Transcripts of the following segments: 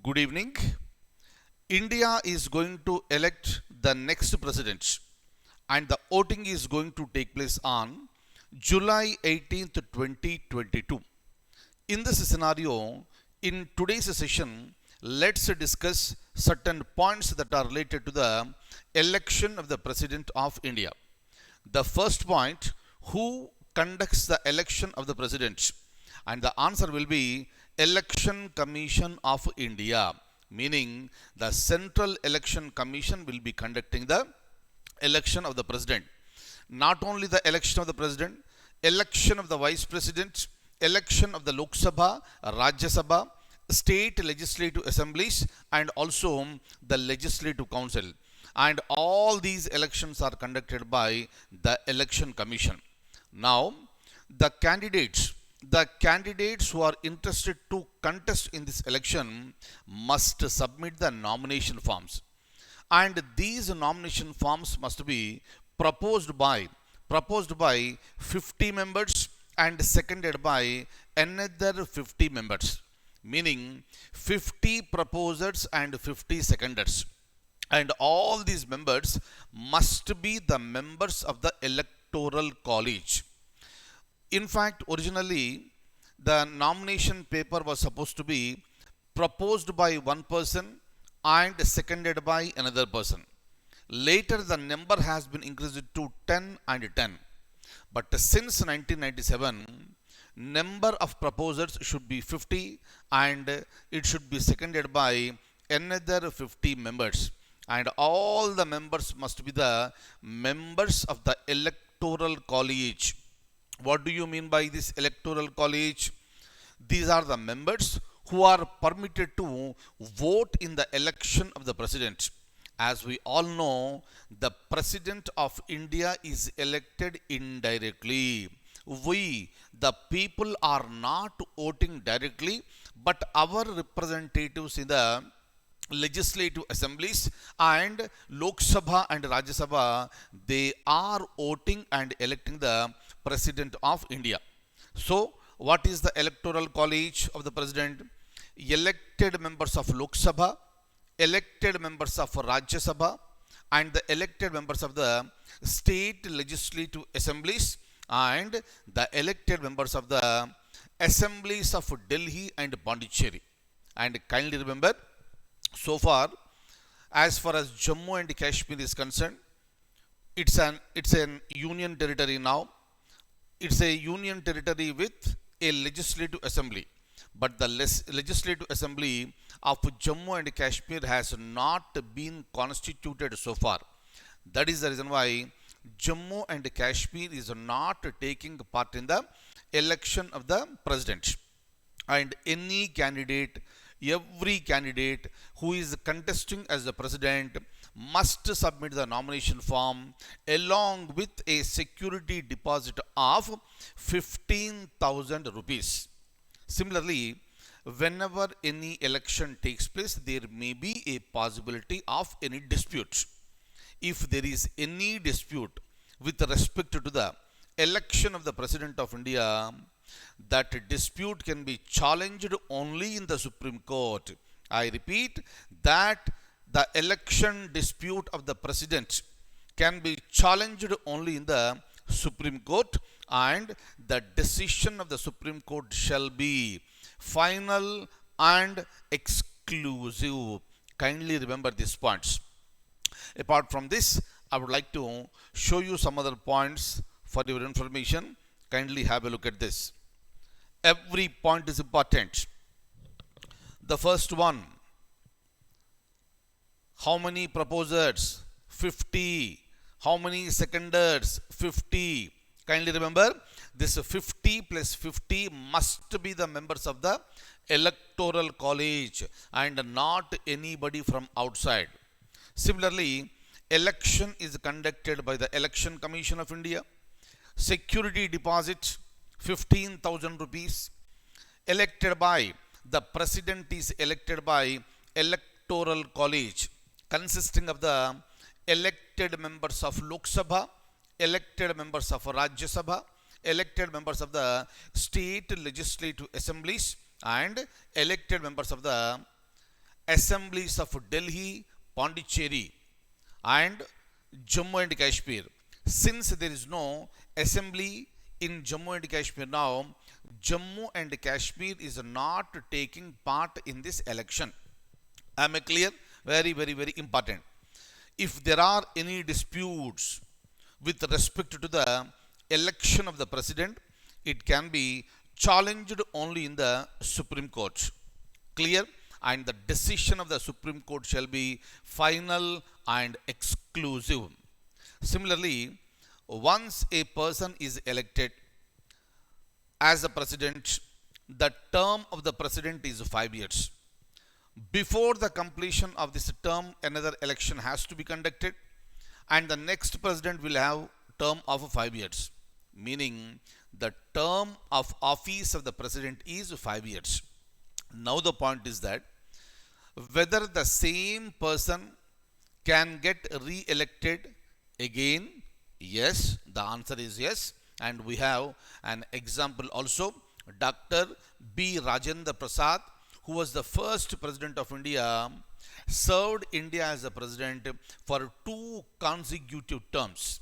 Good evening. India is going to elect the next president and the voting is going to take place on July 18th, 2022. In this scenario, in today's session, let's discuss certain points that are related to the election of the President of India. The first point, who conducts the election of the President? And the answer will be Election Commission of India, meaning the Central Election Commission will be conducting the election of the President. Not only the election of the President, election of the Vice President, election of the Lok Sabha, Rajya Sabha, state legislative assemblies and also the legislative council, and all these elections are conducted by the election commission. Now the candidates who are interested to contest in this election must submit the nomination forms, and these nomination forms must be proposed by 50 members and seconded by another 50 members, meaning 50 proposers and 50 seconders, and all these members must be the members of the electoral college. In fact, originally the nomination paper was supposed to be proposed by one person and seconded by another person. Later the number has been increased to 10 and 10. But since 1997, number of proposers should be 50 and it should be seconded by another 50 members. And all the members must be the members of the electoral college. What do you mean by this electoral college? These are the members who are permitted to vote in the election of the president. As we all know, the President of India is elected indirectly. We, the people, are not voting directly, but our representatives in the legislative assemblies and Lok Sabha and Rajya Sabha, they are voting and electing the President of India. So, what is the electoral college of the President? Elected members of Lok Sabha, elected members of Rajya Sabha, and the elected members of the state legislative assemblies and the elected members of the assemblies of Delhi and Pondicherry. And kindly remember, so far as Jammu and Kashmir is concerned, it's an union territory now. It's a union territory with a legislative assembly. But the legislative assembly of Jammu and Kashmir has not been constituted so far. That is the reason why Jammu and Kashmir is not taking part in the election of the president. And every candidate who is contesting as the president must submit the nomination form along with a security deposit of 15,000 rupees. Similarly, whenever any election takes place, there may be a possibility of any dispute. If there is any dispute with respect to the election of the President of India, that dispute can be challenged only in the Supreme Court. I repeat that the election dispute of the President can be challenged only in the Supreme Court, and the decision of the Supreme Court shall be final and exclusive. Kindly remember these points. Apart from this, I would like to show you some other points for your information. Kindly have a look at this. Every point is important. The first one, how many proposers? 50. How many seconders? 50. Kindly remember, this 50 plus 50 must be the members of the electoral college and not anybody from outside. Similarly, election is conducted by the Election Commission of India. Security deposit 15,000 rupees. Elected by the president is elected by electoral college consisting of the elected members of Lok Sabha, elected members of Rajya Sabha, elected members of the state legislative assemblies and elected members of the assemblies of Delhi, Pondicherry, and Jammu and Kashmir. Since there is no assembly in Jammu and Kashmir now, Jammu and Kashmir is not taking part in this election. Am I clear? Very, very, very important. If there are any disputes with respect to the election of the president, it can be challenged only in the Supreme Court. Clear? And the decision of the Supreme Court shall be final and exclusive. Similarly, once a person is elected as a president, the term of the president is 5 years. Before the completion of this term, another election has to be conducted, and the next president will have term of 5 years. Meaning, the term of office of the president is 5 years. Now the point is that whether the same person can get re-elected again. Yes, the answer is yes. And we have an example also. Dr. B. Rajendra Prasad, who was the first president of India, served India as a president for 2 consecutive terms.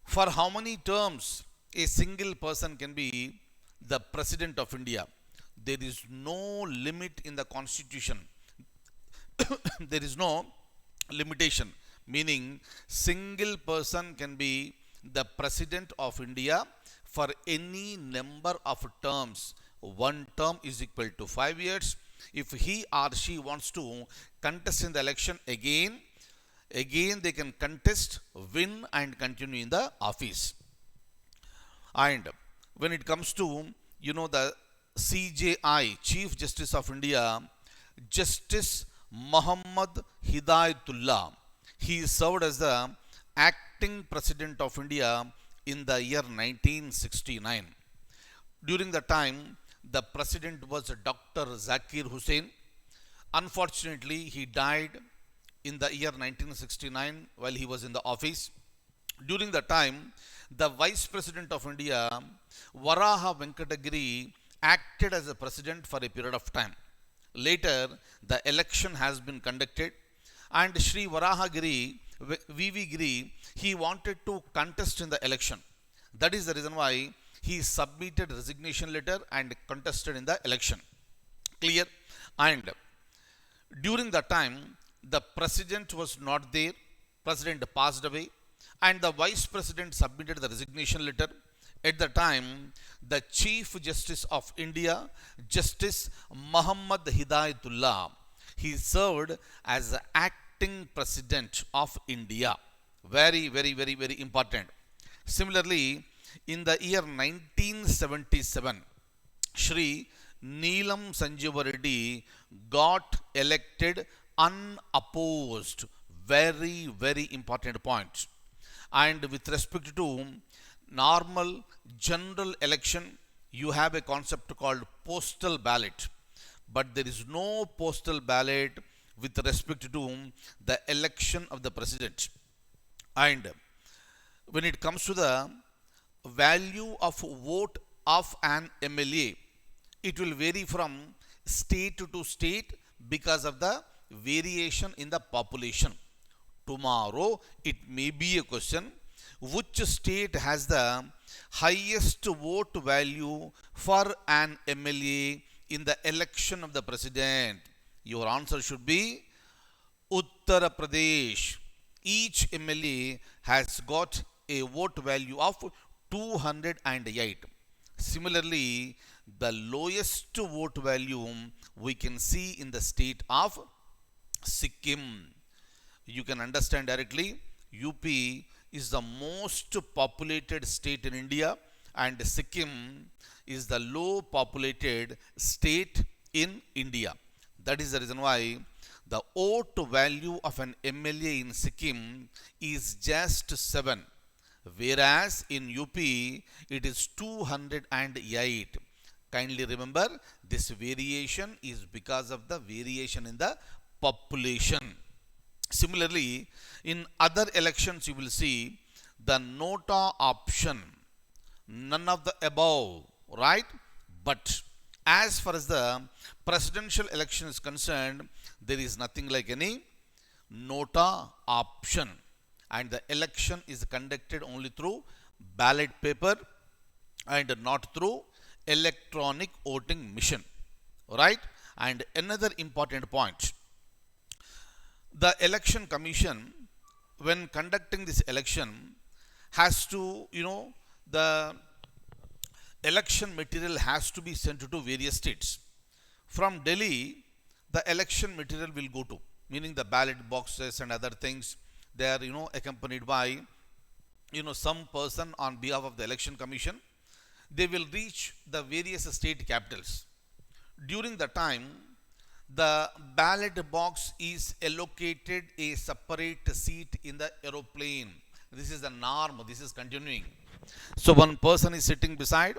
For how many terms a single person can be the president of India? There is no limit in the constitution. There is no limitation, meaning single person can be the president of India for any number of terms. One term is equal to 5 years. If he or she wants to contest in the election again they can contest, win and continue in the office. And when it comes to, the CJI, Chief Justice of India, Justice Muhammad Hidayatullah, he served as the acting president of India in the year 1969. During the time, the president was Dr. Zakir Hussain. Unfortunately, he died in the year 1969 while he was in the office. During the time, the Vice President of India, Varaha Venkatagiri, acted as a president for a period of time. Later, the election has been conducted, and Sri Varahagiri, VV Giri, he wanted to contest in the election. That is the reason why he submitted resignation letter and contested in the election. Clear? And during that time, the president was not there. President passed away, and the vice president submitted the resignation letter. At the time, the Chief Justice of India, Justice Muhammad Hidayatullah, he served as the acting president of India. Very, very, very, very important. Similarly, in the year 1977, Shri Neelam Sanjeeva Reddy got elected unopposed. Very, very important point. And with respect to normal general election, you have a concept called postal ballot. But there is no postal ballot with respect to the election of the president. And when it comes to the value of vote of an MLA, it will vary from state to state because of the variation in the population. Tomorrow, it may be a question, which state has the highest vote value for an MLA in the election of the president? Your answer should be Uttar Pradesh. Each MLA has got a vote value of 208. Similarly, the lowest vote value we can see in the state of Sikkim. You can understand directly, UP is the most populated state in India, and Sikkim is the low populated state in India. That is the reason why the vote value of an MLA in Sikkim is just 7, whereas in UP it is 208. Kindly remember, this variation is because of the variation in the population. Similarly, in other elections you will see the nota option, none of the above, right? But As far as the presidential election is concerned, there is nothing like any nota option, and the election is conducted only through ballot paper and not through electronic voting machine. Right? And another important point, the election commission, when conducting this election, has to, the election material has to be sent to various states. From Delhi, the election material will go to, meaning the ballot boxes and other things, they are, accompanied by, some person on behalf of the election commission. They will reach the various state capitals. During the time, the ballot box is allocated a separate seat in the aeroplane. This is the norm, this is continuing. So one person is sitting beside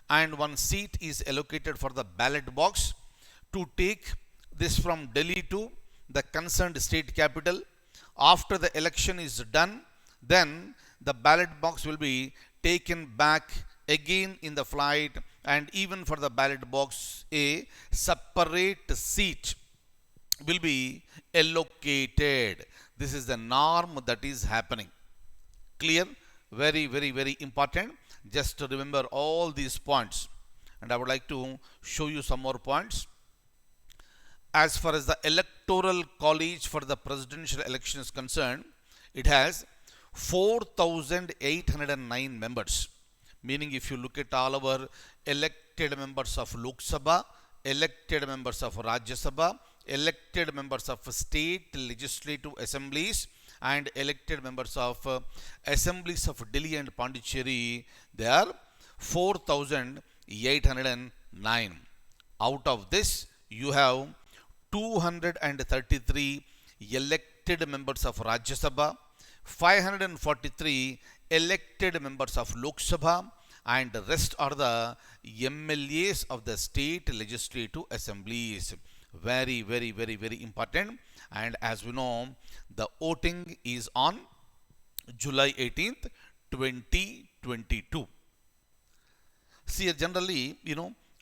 and one seat is allocated for the ballot box to take this from Delhi to the concerned state capital. After the election is done, then the ballot box will be taken back again in the flight, and even for the ballot box, a separate seat will be allocated. This is the norm that is happening. Clear? Very, very, very important. Just to remember all these points. And I would like to show you some more points. As far as the electoral college for the presidential election is concerned, it has 4,809 members. Meaning, if you look at all our elected members of Lok Sabha, elected members of Rajya Sabha, elected members of state legislative assemblies, and elected members of assemblies of Delhi and Pondicherry, they are 4,809. Out of this, you have 233 elected members of Rajya Sabha, 543 elected members of Lok Sabha, and the rest are the MLAs of the state legislative assemblies. Very, very, very, very important. And as we know, the voting is on July 18th, 2022. See, generally,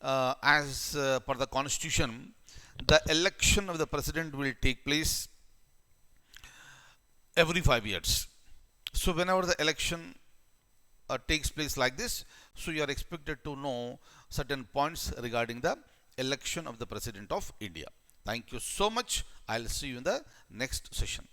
as per the constitution, the election of the president will take place every 5 years. So whenever the election takes place like this, so you are expected to know certain points regarding the election of the President of India. Thank you so much. I'll see you in the next session.